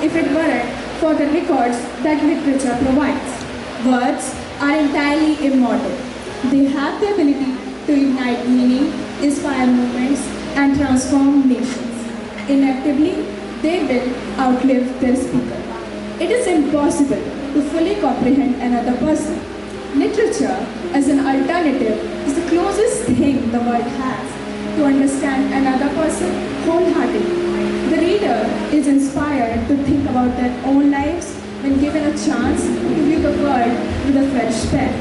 if it weren't for the records that literature provides. Words are entirely immortal. They have the ability to ignite meaning, inspire movements, and transform nations. Inevitably, they will outlive their speaker. It is impossible to fully comprehend another person. Literature, as an alternative, is the closest thing the world has to understand another person wholeheartedly. The reader is inspired to think about their own lives when given a chance to view the world with a fresh pen.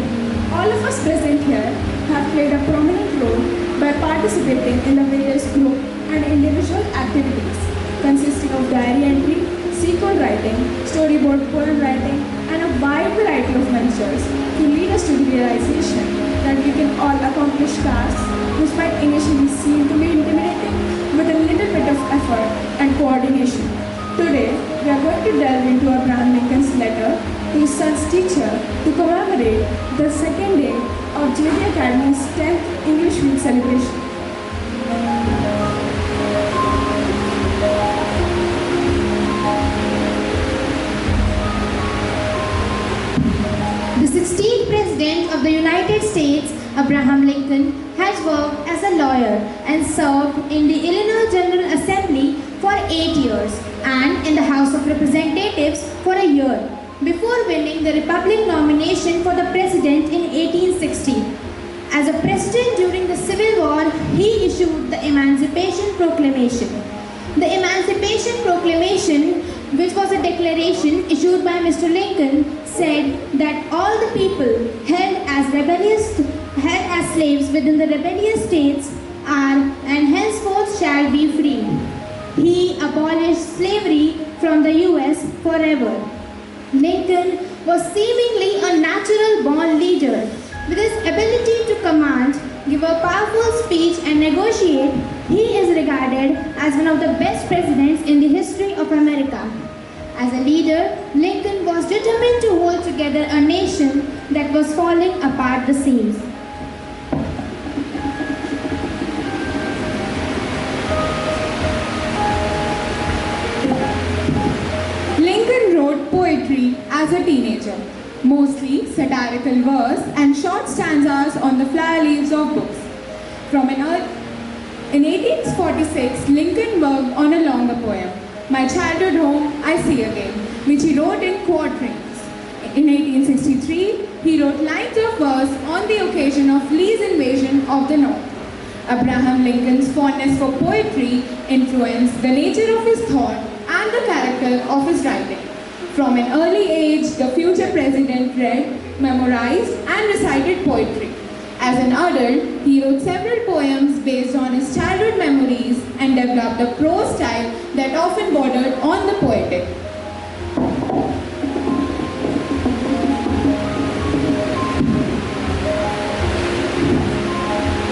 All of us present here have played a prominent role by participating in the various group and individual activities consisting of diary entry, sequel writing, storyboard poem writing, and a wide variety of ventures to lead us to the realization that we can all accomplish tasks which might initially seem to be intimidating with a little bit of effort and coordination. Today, we are going to delve into Abraham Lincoln's letter to his son's teacher to commemorate the second day of JD Academy's 10th English Week celebration. The 16th President of the United States, Abraham Lincoln, has worked as a lawyer and served in the Illinois General Assembly for 8 years and in the House of Representatives for a year before winning the Republican nomination for the president in 1860. As a president during the Civil War, he issued the Emancipation Proclamation. The Emancipation Proclamation, which was a declaration issued by Mr. Lincoln, said that all the people held as slaves within the rebellious states are and henceforth shall be free. He abolished slavery from the US forever. Lincoln was seemingly a natural born leader. With his ability to command, give a powerful speech and negotiate, he is regarded as one of the best presidents in the history of America. As a leader, Lincoln was determined to hold together a nation that was falling apart the seams. Lincoln wrote poetry as a teenager, mostly satirical verse and short stanzas on the fly leaves of books. In 1846, Lincoln worked on a longer poem, My Childhood Home I See Again, which he wrote in quatrains. In 1863, he wrote lines of verse on the occasion of Lee's invasion of the North. Abraham Lincoln's fondness for poetry influenced the nature of his thought and the character of his writing. From an early age, the future president read, memorized, and recited poetry. As an adult, he wrote several poems based on his childhood memories and developed a prose style that often bordered on the poetic.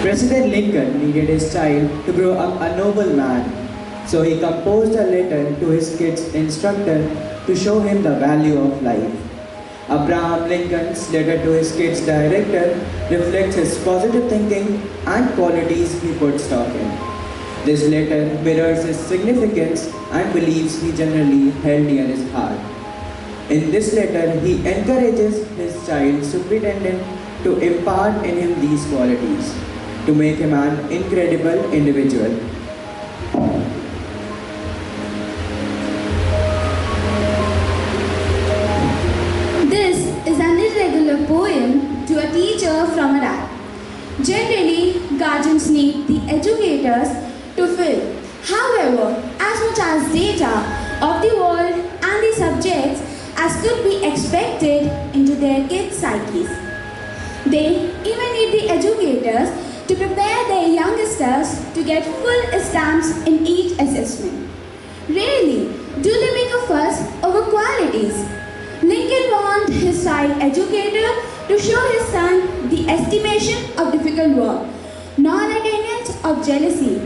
President Lincoln needed his child to grow up a noble man, so he composed a letter to his kid's instructor to show him the value of life. Abraham Lincoln's letter to his kid's director reflects his positive thinking and qualities he put stock in. This letter mirrors his significance and beliefs he generally held near his heart. In this letter, he encourages his child superintendent to impart in him these qualities, to make him an incredible individual. This is an irregular poem to a teacher from a dad. Generally, guardians need the educators to fill. However, as much as data of the world and the subjects as could be expected into their kids' psyches. They even need the educators to prepare their youngsters to get full stamps in each assessment. Rarely do they make a fuss over qualities. Lincoln wanted his child educator to show his son the estimation of difficult work, non-attendance of jealousy,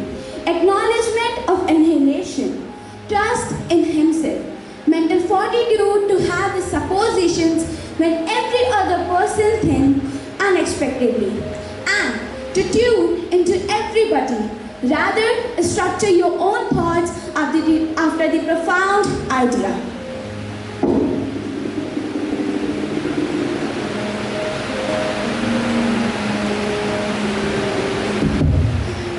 acknowledgement of annihilation, trust in himself, mental fortitude to have the suppositions when every other person thinks unexpectedly, and to tune into everybody Rather, structure your own thoughts after the profound idea.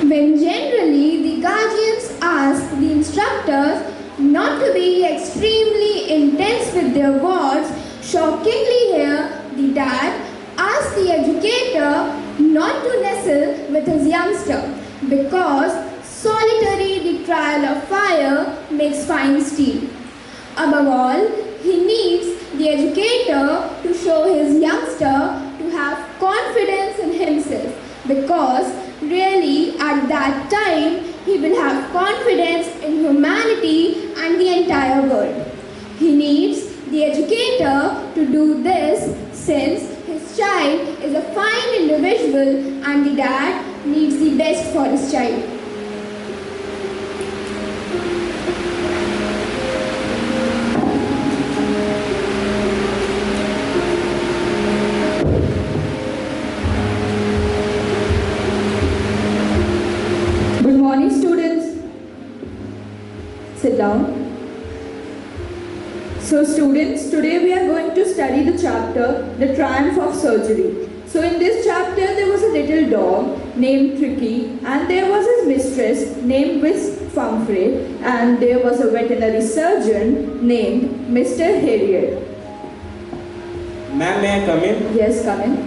When generally the guardians ask the instructors not to be extremely intense with their words, shockingly here the dad asks the educator not to nestle with his youngster because solitary the trial of fire makes fine steel. Above all, he needs the educator to show his youngster to have confidence in himself because really at that time he will have confidence in humanity and the entire world. He needs the educator to do this since his child is a fine individual and the dad needs the best for his child. Good morning, students. Sit down. So students, today we are going to study the chapter, The Triumph of Surgery. So in this chapter there was a little dog named Tricky and there was his mistress named Miss Fumfrey and there was a veterinary surgeon named Mr. Harriet. Ma'am, may I come in? Yes, come in.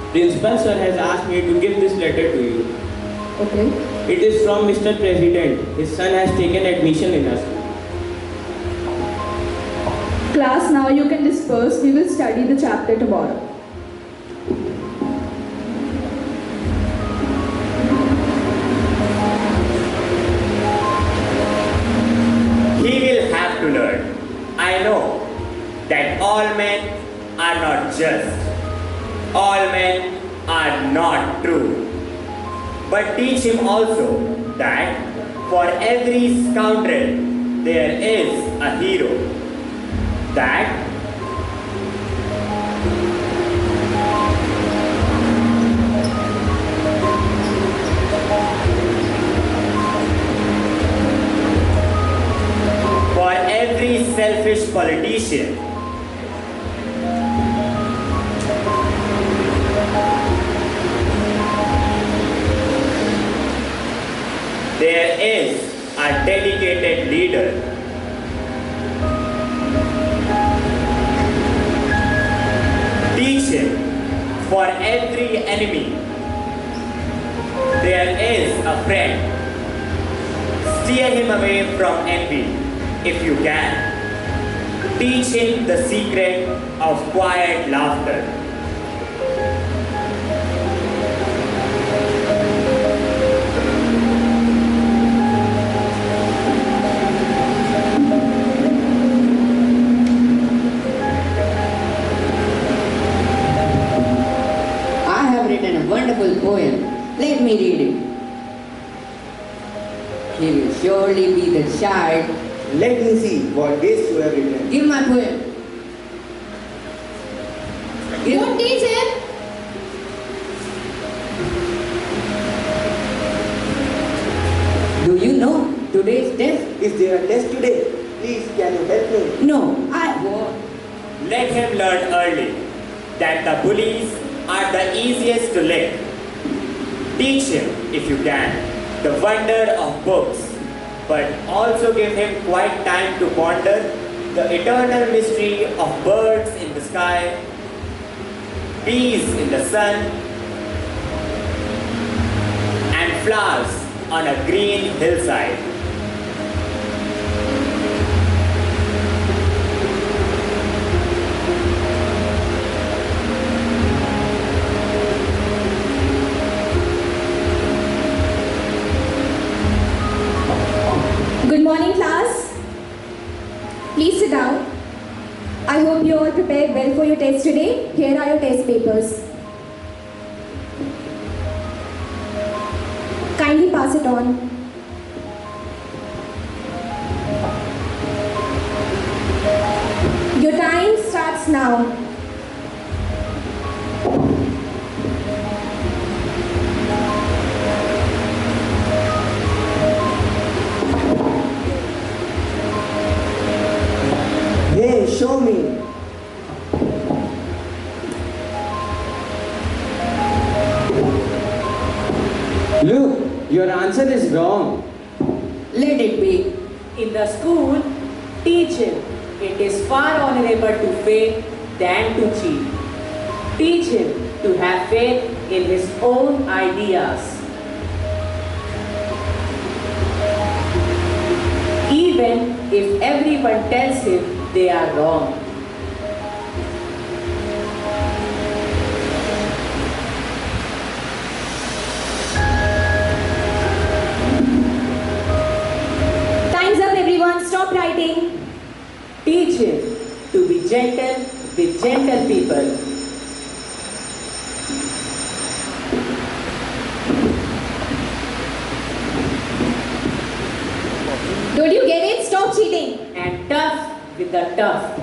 Principal sir has asked me to give this letter to you. Okay. It is from Mr. President. His son has taken admission in us. Class, now you can disperse. We will study the chapter tomorrow. He will have to learn. I know that all men are not just. All men are not true. But teach him also that for every scoundrel there is a hero. That for every selfish politician there is a dedicated leader. Teach him for every enemy there is a friend. Steer him away from envy if you can. Teach him the secret of quiet laughter. I have written a wonderful poem. Let me read it. He will surely be the child. Let me see what this you have written. Give my poem. Give. Don't teach him. Do you know today's test? Is there a test today? Please, can you help me? No, I won't. Let him learn early that the bullies are the easiest to lick. Teach him, if you can, the wonder of books, but also give him quiet time to ponder the eternal mystery of birds in the sky, bees in the sun, and flowers on a green hillside. Good morning, class. Please sit down. I hope you all prepared well for your test today. Here are your test papers. Kindly pass it on. Your time starts now. him it is far honorable to fail than to cheat. Teach him to have faith in his own ideas. Even if everyone tells him they are wrong. Time's up, everyone. Stop writing. Teach him to be gentle with gentle people. Don't you get it? Stop cheating. And tough with the tough.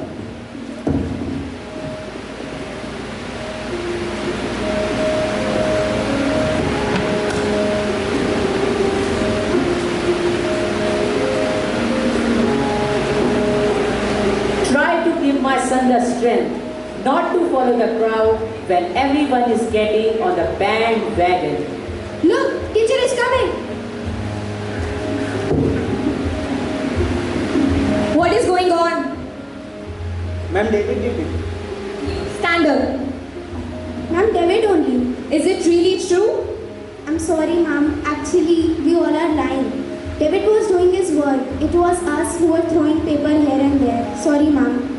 Try to give my son the strength not to follow the crowd when everyone is getting on the bandwagon. Look, teacher is coming. What is going on? Ma'am, David did it. Stand up. Ma'am, David only. Is it really true? I'm sorry, ma'am. Actually, we all are lying. David was doing his work. It was us who were throwing paper here and there. Sorry, ma'am.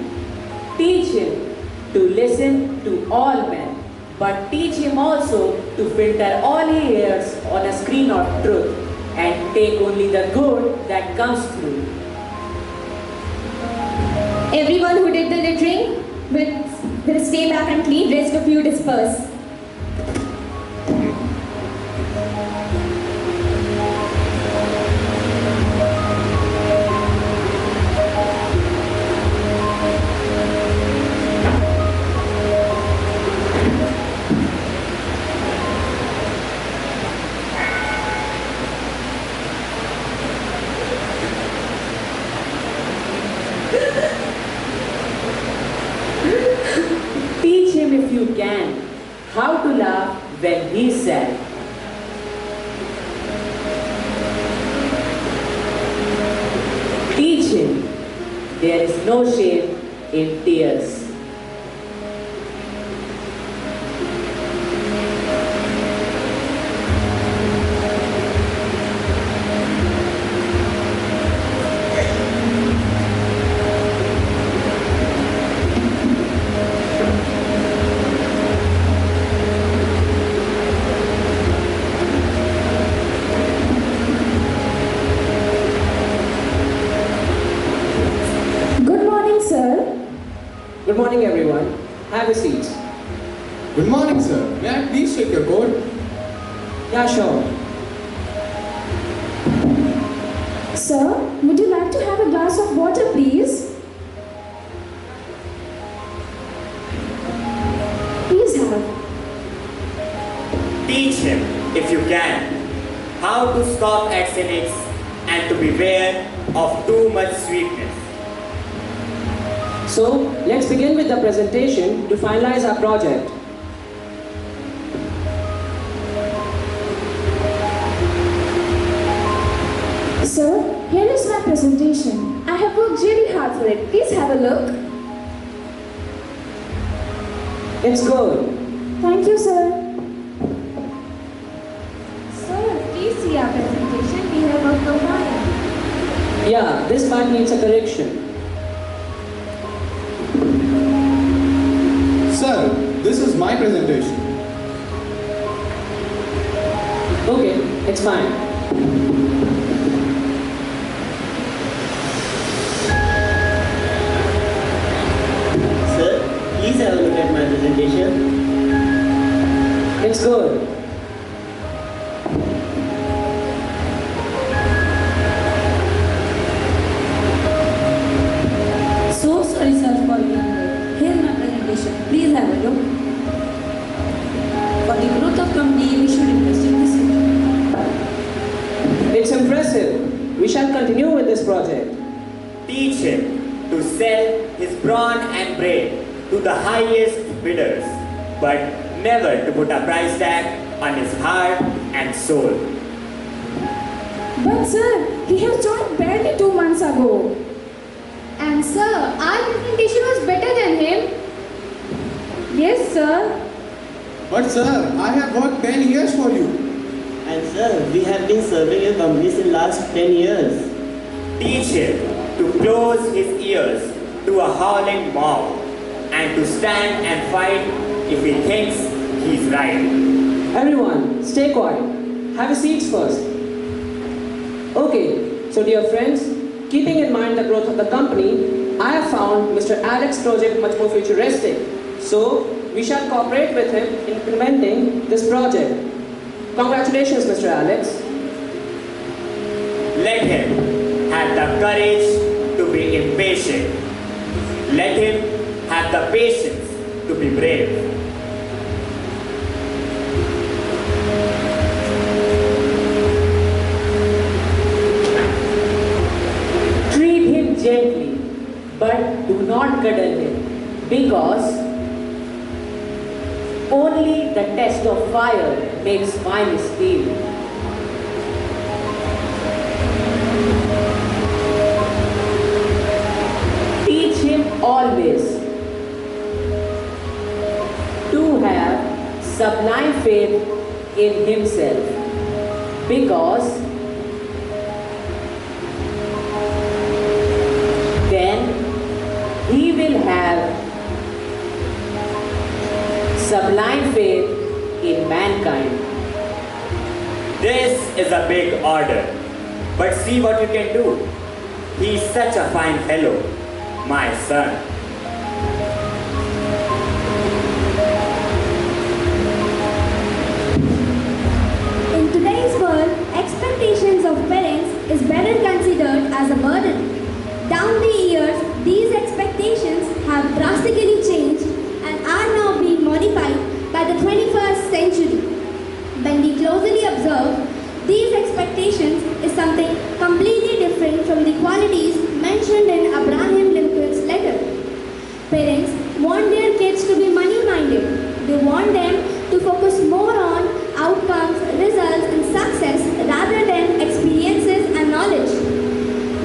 Teach him to listen to all men, but teach him also to filter all he hears on a screen of truth and take only the good that comes through. Everyone who did the littering will stay back and clean. Rest of you disperse. Teach him if you can how to laugh when he's sad. Teach him there is no shame in tears. Good morning, sir. Good morning, everyone. Have a seat. Good morning, sir. May I please check your code? Yeah, sure. Sir, would you like to have a glass of water, please? Please have. Teach him, if you can, how to scoff at cynics and to beware of too much sweetness. So, let's begin with the presentation to finalize our project. Sir, here is my presentation. I have worked really hard for it. Please have a look. It's good. Thank you, sir. Sir, please see our presentation. We have worked a while. Yeah, this part needs a correction. Sir, this is my presentation. Okay, it's fine. Sir, please have a look at my presentation. It's good. So sorry, sir, for being late. Here's my presentation. Please have a look. For the growth of company, we should invest in this sector. It's impressive. We shall continue with this project. Teach him to sell his brawn and brain to the highest bidders, but never to put a price tag on his heart and soul. But sir, he has joined barely 2 months ago. And sir, our presentation was better than him. Yes, sir. But sir, I have worked 10 years for you. And sir, we have been serving your company in last 10 years. Teach him to close his ears to a howling mob and to stand and fight if he thinks he's right. Everyone, stay quiet. Have a seats first. Okay, so dear friends, keeping in mind the growth of the company, I have found Mr. Alex's project much more futuristic. So, we shall cooperate with him in implementing this project. Congratulations, Mr. Alex. Let him have the courage to be impatient. Let him have the patience to be brave. Treat him gently, but do not cuddle him, because only the test of fire makes fine steel. Teach him always to have sublime faith in himself, because then he will have sublime faith in mankind. This is a big order, but see what you can do. He's such a fine fellow, my son. In today's world, expectations of parents is better considered as a burden. Down the years, these expectations have drastically changed and are now being modified by the 21st century. When we closely observe, these expectations is something completely different from the qualities mentioned in Abraham Lincoln's letter. Parents want their kids to be money-minded. They want them to focus more on outcomes, results, and success rather than experiences and knowledge.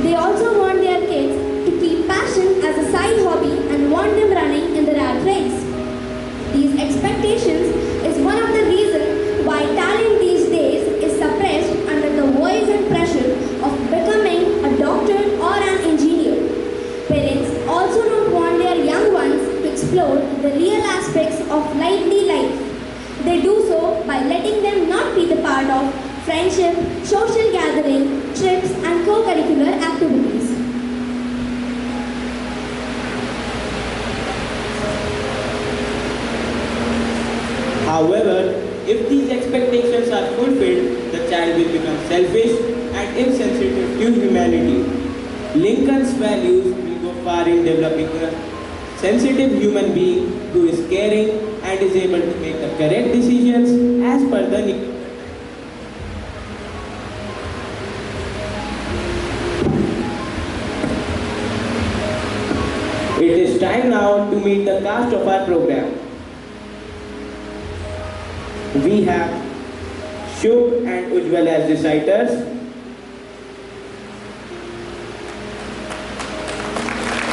They also want their kids to keep passion as a side hobby and want them running in the rat race. These expectations is one of the reasons why talent these days is suppressed under the voice and pressure of becoming a doctor or an engineer. Parents also don't want their young ones to explore the real aspects of lively life. They do so by letting them not be the part of friendship, social gathering, trips and co-curricular activities. However, if these expectations are fulfilled, the child will become selfish and insensitive to humanity. Lincoln's values will go far in developing a sensitive human being who is caring and is able to make the correct decisions as per the need. It is time now to meet the cast of our program. We have Shubh and Ujjwal as reciters,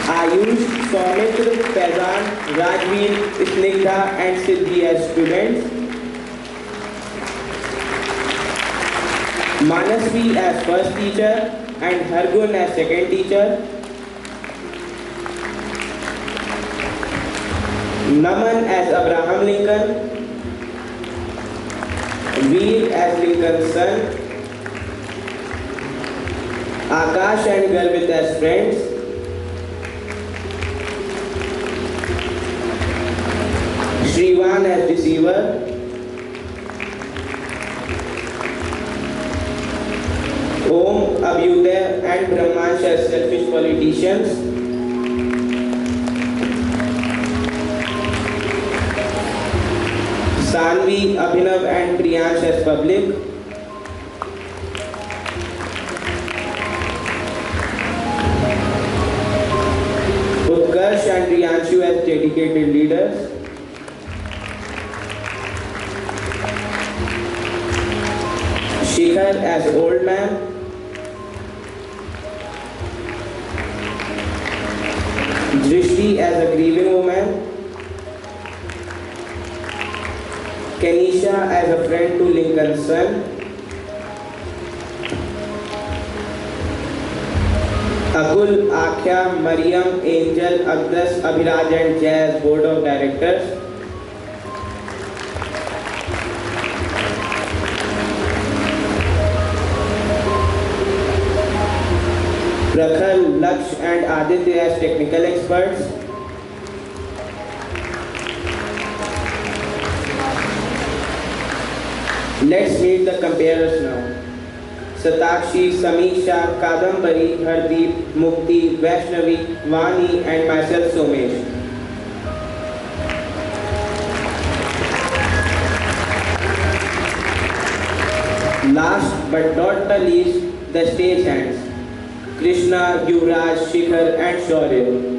Ayush, Soumitra, Faizan, Rajveer, Snigdha and Siddhi as students, Manasvi as first teacher and Hargun as second teacher, Naman as Abraham Lincoln, Veer as Lincoln's son, Akash and Garvit as friends, Shrivan as deceiver, Om, Abhyuday and Brahmansh as selfish politicians, Sanvi, Abhinav and Priyansh as public, Utkarsh and Riyanshu as dedicated leaders, Shikhar as old man, Drishti as a grieving woman, Kenisha as a friend to Lincoln's son, Akul, Akhya, Mariam, Angel, Agdas, Abhiraj and Jazz Board of Directors, Prakhar, Laksh and Aditya as technical experts, let's meet the comparers now. Satakshi, Samisha, Kadambari, Hardeep, Mukti, Vaishnavi, Vani and myself Somesh. Last but not the least, the stage hands. Krishna, Yuvraj, Shikhar and Shaurya.